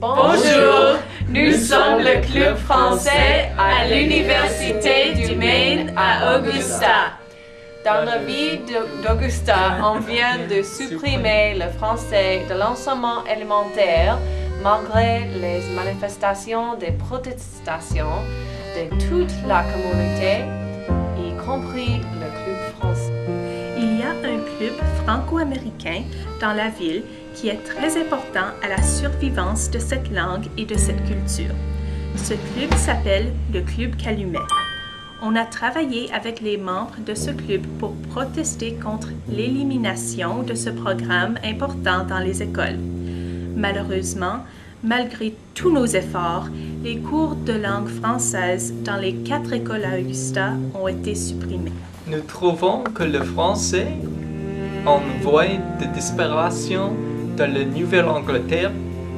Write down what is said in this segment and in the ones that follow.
Bonjour, nous sommes le Club français à l'Université du Maine à Augusta. Dans la ville d'Augusta, on vient de supprimer le français de l'enseignement élémentaire malgré les manifestations de protestation de toute la communauté, y compris le Club français. Il y a un club franco-américain dans la ville qui est très important à la survivance de cette langue et de cette culture. Ce club s'appelle le Club Calumet. On a travaillé avec les membres de ce club pour protester contre l'élimination de ce programme important dans les écoles. Malheureusement, malgré tous nos efforts, les cours de langue française dans les 4 écoles à Augusta ont été supprimés. Nous trouvons que le français, en voie de disparition dans la Nouvelle-Angleterre,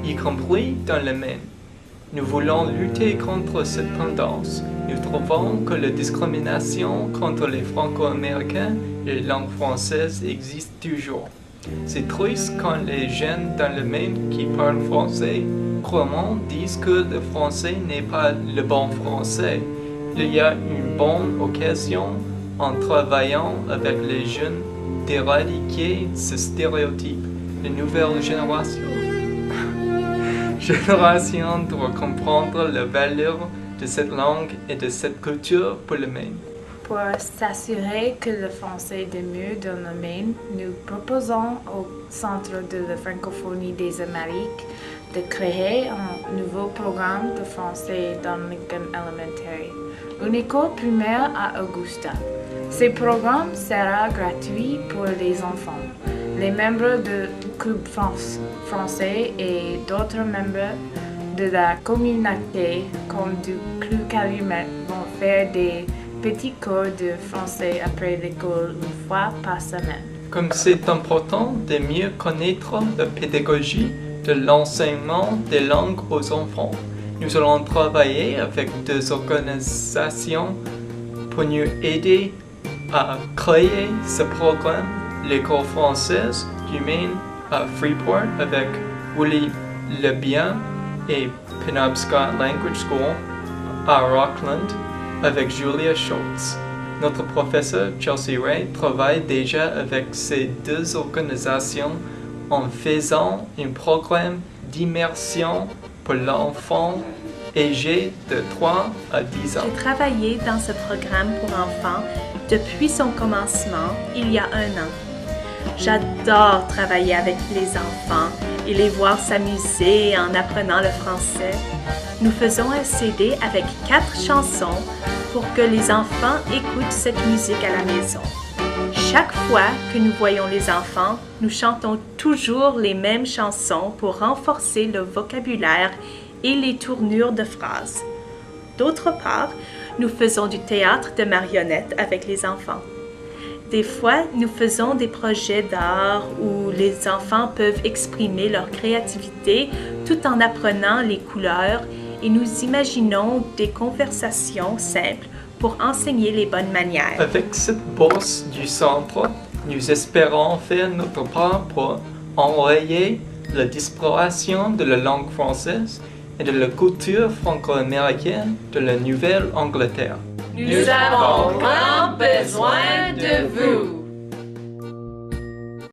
y compris dans le Maine. Nous voulons lutter contre cette tendance. Nous trouvons que la discrimination contre les Franco-Américains et les langues françaises existe toujours. C'est triste quand les jeunes dans le Maine qui parlent français couramment disent que le français n'est pas le bon français. Il y a une bonne occasion en travaillant avec les jeunes d'éradiquer ce stéréotype. La nouvelle génération doit comprendre la valeur de cette langue et de cette culture pour le Maine. Pour s'assurer que le français demeure dans le Maine, nous proposons au Centre de la francophonie des Amériques de créer un nouveau programme de français dans Lincoln Elementary, une école primaire à Augusta. Ce programme sera gratuit pour les enfants. Les membres du Club français et d'autres membres de la communauté comme du Club Calumet vont faire des petits cours de français après l'école une fois par semaine. Comme c'est important de mieux connaître la pédagogie de l'enseignement des langues aux enfants, nous allons travailler avec 2 organisations pour nous aider à créer ce programme, l'école française du Maine à Freeport avec Willie Lebien et Penobscot Language School à Rockland avec Julia Schultz. Notre professeur Chelsea Ray travaille déjà avec ces 2 organisations en faisant un programme d'immersion pour l'enfant âgé de 3 à 10 ans. J'ai travaillé dans ce programme pour enfants depuis son commencement, il y a 1 an. J'adore travailler avec les enfants et les voir s'amuser en apprenant le français. Nous faisons un CD avec 4 chansons pour que les enfants écoutent cette musique à la maison. Chaque fois que nous voyons les enfants, nous chantons toujours les mêmes chansons pour renforcer le vocabulaire et les tournures de phrases. D'autre part, nous faisons du théâtre de marionnettes avec les enfants. Des fois, nous faisons des projets d'art où les enfants peuvent exprimer leur créativité tout en apprenant les couleurs et nous imaginons des conversations simples pour enseigner les bonnes manières. Avec cette bourse du centre, nous espérons faire notre part pour enrayer la disparition de la langue française et de la culture franco-américaine de la Nouvelle-Angleterre. Nous avons grand besoin de vous.